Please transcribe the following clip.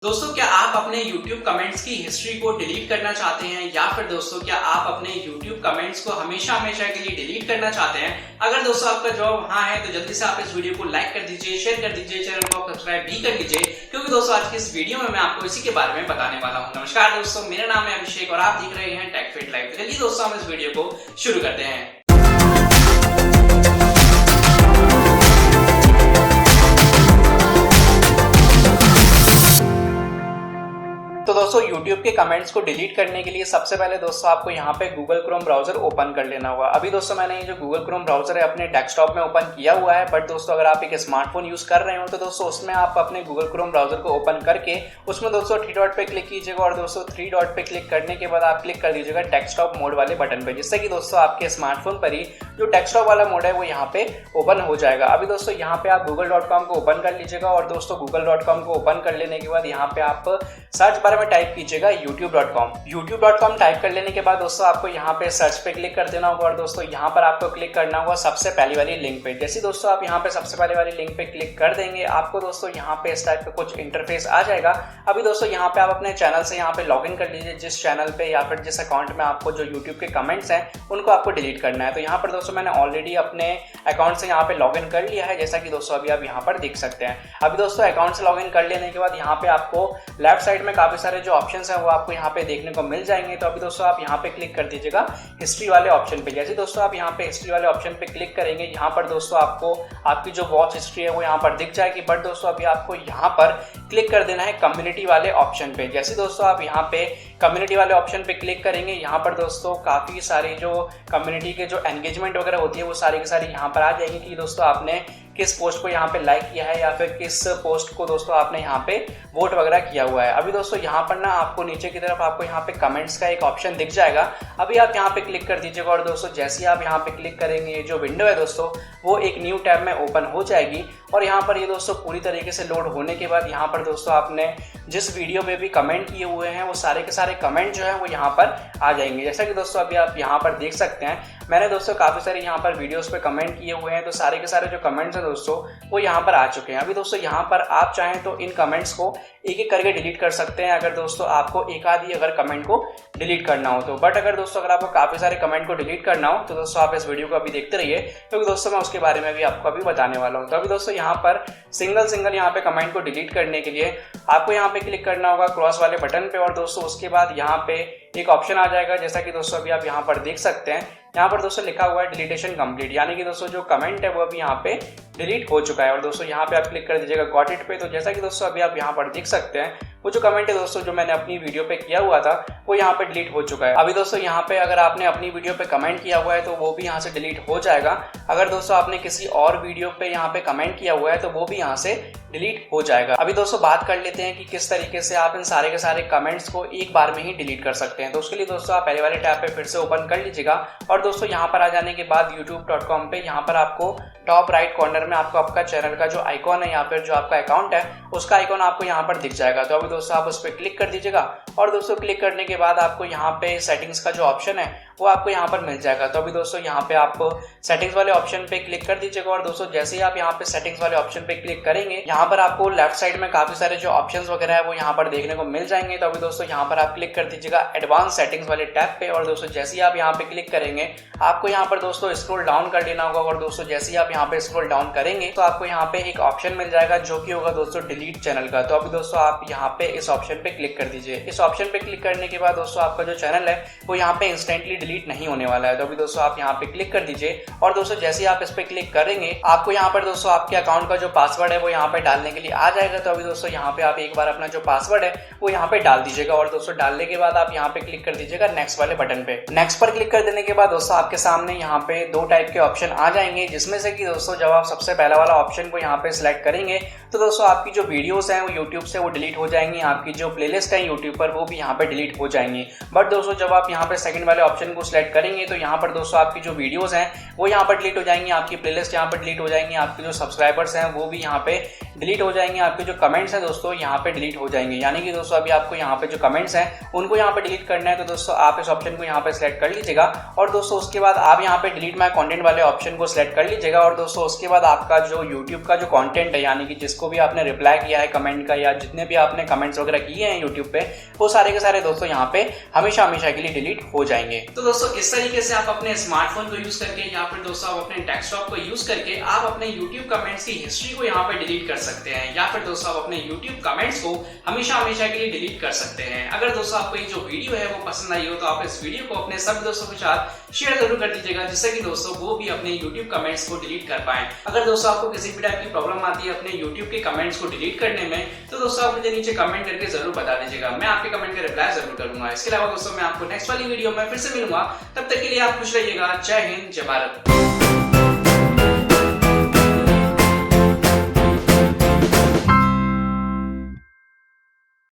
दोस्तों क्या आप अपने YouTube कमेंट्स की हिस्ट्री को डिलीट करना चाहते हैं या फिर दोस्तों क्या आप अपने YouTube कमेंट्स को हमेशा हमेशा के लिए डिलीट करना चाहते हैं? अगर दोस्तों आपका जवाब हाँ है तो जल्दी से आप इस वीडियो को लाइक कर दीजिए, शेयर कर दीजिए, चैनल को सब्सक्राइब भी कर लीजिए क्योंकि दोस्तों आज की इस वीडियो में मैं आपको इसी के बारे में बताने वाला हूँ। नमस्कार दोस्तों, मेरा नाम है अभिषेक और आप देख रहे हैं टेकफिट लाइव। चलिए दोस्तों हम इस वीडियो को शुरू करते हैं। तो दोस्तों YouTube के कमेंट्स को डिलीट करने के लिए सबसे पहले दोस्तों आपको यहाँ पे Google Chrome ब्राउजर ओपन कर लेना होगा। अभी दोस्तों मैंने ये जो Google Chrome ब्राउजर है अपने डेस्कटॉप में ओपन किया हुआ है, बट दोस्तों अगर आप एक स्मार्टफोन यूज कर रहे हो तो दोस्तों उसमें आप अपने Google Chrome ब्राउजर को ओपन करके उसमें दोस्तों थ्री डॉट पे क्लिक कीजिएगा और दोस्तों थ्री डॉट पे क्लिक करने के बाद आप क्लिक कर दीजिएगा डेस्कटॉप मोड वाले बटन पे, जिससे कि दोस्तों आपके स्मार्टफोन पर ही जो डेस्कटॉप वाला मोड है वो यहाँ पे ओपन हो जाएगा। अभी दोस्तों यहाँ पे आप google.com को ओपन कर लीजिएगा और दोस्तों google.com को ओपन कर लेने के बाद यहाँ पे आप सर्च बार में टाइप कीजिएगा youtube.com टाइप कर लेने के बाद दोस्तों आपको यहाँ पे सर्च पे क्लिक कर देना होगा और दोस्तों यहाँ पर आपको क्लिक करना होगा सबसे पहली वाली लिंक पे। जैसे दोस्तों आप यहाँ पे सबसे पहले वाली लिंक पे क्लिक कर देंगे आपको दोस्तों यहाँ पे इस टाइप का कुछ इंटरफेस आ जाएगा। अभी दोस्तों यहाँ पे आप अपने चैनल से यहाँ पे लॉग इन कर लीजिए, जिस चैनल पे या फिर जिस अकाउंट में आपको जो यूट्यूब के कमेंट्स हैं उनको आपको डिलीट करना है। तो यहाँ पर दोस्तों मैंने ऑलरेडी अपने अकाउंट से यहाँ पे लॉग इन कर लिया है, जैसा कि दोस्तों अभी आप यहाँ पर देख सकते हैं। अभी दोस्तों अकाउंट से लॉग इन कर लेने के बाद यहाँ पे आपको लेफ्ट साइड में काफी सारे जो ऑप्शंस हैं वो आपको यहाँ पे देखने को मिल जाएंगे। तो अभी दोस्तों आप यहाँ पे क्लिक कर दीजिएगा हिस्ट्री वाले ऑप्शन पे। जैसे दोस्तों आप यहाँ पे हिस्ट्री वाले ऑप्शन पे क्लिक करेंगे, यहाँ पर दोस्तों आपको आपकी जो वॉच हिस्ट्री है वो यहाँ पर दिख जाएगी, बट दोस्तों अभी आपको यहाँ पर क्लिक कर देना है कम्युनिटी वाले ऑप्शन पे। जैसे दोस्तों आप यहाँ पे कम्युनिटी वाले ऑप्शन पे क्लिक करेंगे, यहाँ पर दोस्तों काफी सारी जो कम्युनिटी के जो एंगेजमेंट वगैरह होती है वो सारी की सारी यहाँ पर आ जाएगी कि दोस्तों आपने किस पोस्ट को यहाँ पे लाइक किया है या फिर किस पोस्ट को दोस्तों आपने यहाँ पे वोट वगैरह किया हुआ है। अभी दोस्तों यहाँ पर ना आपको नीचे की तरफ आपको यहाँ पे कमेंट्स का एक ऑप्शन दिख जाएगा। अभी आप यहाँ पे क्लिक कर दीजिएगा और दोस्तों जैसे ही आप यहाँ पे क्लिक करेंगे ये जो विंडो है दोस्तों वो एक न्यू टैब में ओपन हो जाएगी और यहाँ पर ये दोस्तों पूरी तरीके से लोड होने के बाद यहाँ पर दोस्तों आपने जिस वीडियो में भी कमेंट किए हुए हैं वो सारे के सारे कमेंट जो है वो यहाँ पर आ जाएंगे। जैसा कि दोस्तों अभी आप यहाँ पर देख सकते हैं मैंने दोस्तों काफी सारे यहाँ पर वीडियोस पे कमेंट किए हुए हैं, तो सारे के सारे जो कमेंट्स हैं दोस्तों वो यहाँ पर आ चुके हैं। अभी दोस्तों यहाँ पर आप चाहें तो इन कमेंट्स को एक एक करके डिलीट कर सकते हैं अगर दोस्तों आपको एक आधी अगर कमेंट को डिलीट करना हो तो। बट अगर दोस्तों अगर आपको काफी सारे कमेंट को डिलीट करना हो तो दोस्तों आप इस वीडियो को अभी देखते रहिए क्योंकि दोस्तों मैं उसके बारे में भी आपको अभी बताने वाला हूँ। तो अभी दोस्तों यहाँ पर सिंगल यहाँ पे कमेंट को डिलीट करने के लिए आपको यहाँ पे क्लिक करना होगा क्रॉस वाले बटन पे और दोस्तों उसके बाद यहाँ पे एक ऑप्शन आ जाएगा, जैसा कि दोस्तों अभी आप यहाँ पर देख सकते हैं। यहाँ पर दोस्तों लिखा हुआ है डिलीटेशन कंप्लीट, यानी कि दोस्तों जो कमेंट है वो अभी यहाँ पे डिलीट हो चुका है और दोस्तों यहाँ पे आप क्लिक कर दीजिएगा गॉट इट पे। तो जैसा कि दोस्तों अभी आप यहाँ पर देख सकते हैं वो जो कमेंट है दोस्तों जो मैंने अपनी वीडियो पे किया हुआ था वो यहाँ पे डिलीट हो चुका है। अभी दोस्तों यहाँ पे अगर आपने अपनी वीडियो पे कमेंट किया हुआ है तो वो भी यहाँ से डिलीट हो जाएगा। अगर दोस्तों आपने किसी और वीडियो पे यहाँ पे कमेंट किया हुआ है तो वो भी यहाँ से डिलीट हो जाएगा। अभी दोस्तों बात कर लेते हैं कि किस तरीके से आप इन सारे के सारे कमेंट्स को एक बार में ही डिलीट कर सकते हैं। तो उसके लिए दोस्तों आप पहले वाले टैब पे फिर से ओपन कर लीजिएगा और दोस्तों यहाँ पर आ जाने के बाद youtube.com पे यहाँ पर आपको टॉप राइट कॉर्नर में आपको आपका चैनल का जो आइकॉन है या फिर जो आपका अकाउंट है उसका आइकॉन आपको यहाँ पर दिख जाएगा। तो अभी दोस्तों आप उस पर क्लिक कर दीजिएगा और दोस्तों क्लिक करने के बाद आपको यहाँ पे सेटिंग्स का जो ऑप्शन है वो आपको यहाँ पर मिल जाएगा। तो अभी दोस्तों यहाँ पे आप सेटिंग्स वाले ऑप्शन पे क्लिक कर दीजिएगा और दोस्तों जैसे ही आप यहाँ पे सेटिंग्स वाले ऑप्शन पे क्लिक करेंगे यहाँ पर आपको लेफ्ट साइड में काफी सारे जो ऑप्शंस वगैरह है वो यहाँ पर देखने को मिल जाएंगे। तो अभी दोस्तों यहाँ पर आप क्लिक कर दीजिएगा एडवांस सेटिंग्स वाले टैब पे और दोस्तों जैसे ही आप यहाँ पे क्लिक करेंगे आपको यहाँ पर दोस्तों स्क्रॉल डाउन कर लेना होगा और दोस्तों जैसे ही आप यहाँ पे स्क्रॉल डाउन करेंगे तो आपको यहाँ पे एक ऑप्शन मिल जाएगा जो कि होगा दोस्तों डिलीट चैनल का। तो अभी दोस्तों आप यहाँ पे इस ऑप्शन पे क्लिक कर दीजिए। इस ऑप्शन पे क्लिक करने के बाद दोस्तों आपका जो चैनल है वो यहाँ पे इंस्टेंटली डिलीट नहीं होने वाला है। तो अभी दोस्तों आप यहाँ पे क्लिक कर दीजिए और दोस्तों जैसे ही आप इस पे क्लिक करेंगे आपको यहाँ पर दोस्तों आपके अकाउंट का जो पासवर्ड है वो यहाँ पे डालने के लिए आ जाएगा। तो अभी दोस्तों यहाँ पे आप एक बार अपना जो पासवर्ड है वो यहाँ पे डाल दीजिएगा और दोस्तों डालने के बाद आप यहाँ पे क्लिक कर दीजिएगा नेक्स्ट वाले बटन पे। नेक्स्ट पर क्लिक कर देने के बाद दोस्तों आपके सामने यहाँ पे दो टाइप के ऑप्शन आ जाएंगे, जिसमें से कि दोस्तों जब आप सबसे पहला वाला ऑप्शन को यहाँ पे सिलेक्ट करेंगे तो दोस्तों आपकी जो वीडियोस हैं वो यूट्यूब से वो डिलीट हो जाएंगी, आपकी जो प्लेलिस्ट है यूट्यूब पर वो भी यहाँ पे डिलीट हो जाएंगी। बट दोस्तों जब आप यहाँ पे सेकंड वाले ऑप्शन को सिलेक्ट करेंगे तो यहाँ पर दोस्तों आपकी जो वीडियोस हैं वो यहाँ पर डिलीट हो जाएंगी, आपकी प्लेलिस्ट यहाँ पर डिलीट हो जाएंगी, आपके जो सब्सक्राइबर्स हैं वो भी यहाँ पे डिलीट हो जाएंगे, आपके जो कमेंट्स हैं दोस्तों यहाँ पे डिलीट हो जाएंगे। यानी कि दोस्तों अभी आपको यहाँ पे जो कमेंट्स हैं उनको यहाँ पे डिलीट करना है, तो दोस्तों आप इस ऑप्शन को यहाँ पे सिलेक्ट कर लीजिएगा और दोस्तों उसके बाद आप यहाँ पे डिलीट माय कंटेंट वाले ऑप्शन को सिलेक्ट कर लीजिएगा और दोस्तों उसके बाद आपका जो यूट्यूब का जो कंटेंट है, यानी कि जिसको भी आपने रिप्लाई किया है कमेंट का या जितने भी आपने कमेंट्स वगैरह किए हैं यूट्यूब पे, वो सारे के सारे दोस्तों यहाँ पे हमेशा हमेशा के लिए डिलीट हो जाएंगे। तो दोस्तों इस तरीके से आप अपने स्मार्टफोन को यूज करके या फिर दोस्तों आप अपने डेस्कटॉप को यूज करके आप अपने यूट्यूब कमेंट्स की हिस्ट्री को यहाँ पे डिलीट कर सकते हैं या फिर दोस्तों आप अपने यूट्यूब कमेंट्स को हमेशा हमेशा के लिए डिलीट कर सकते हैं। अगर दोस्तों आपको ये जो वीडियो है वो पसंद आई हो तो आप इस वीडियो को अपने सभी दोस्तों के साथ शेयर जरूर कर दीजिएगा, जिससे कि दोस्तों वो भी अपने यूट्यूब कमेंट्स को डिलीट कर पाए। अगर दोस्तों आपको किसी भी टाइप की प्रॉब्लम आती है अपने यूट्यूब के कमेंट्स को डिलीट करने में, तो दोस्तों आप मुझे नीचे कमेंट करके जरूर बता दीजिएगा, मैं आपके कमेंट का रिप्लाई जरूर करूंगा। इसके अलावा दोस्तों मैं आपको नेक्स्ट वाली वीडियो में फिर से मिलूंगा, तब तक के लिए आप खुश रहिएगा। जय हिंद, जय भारत।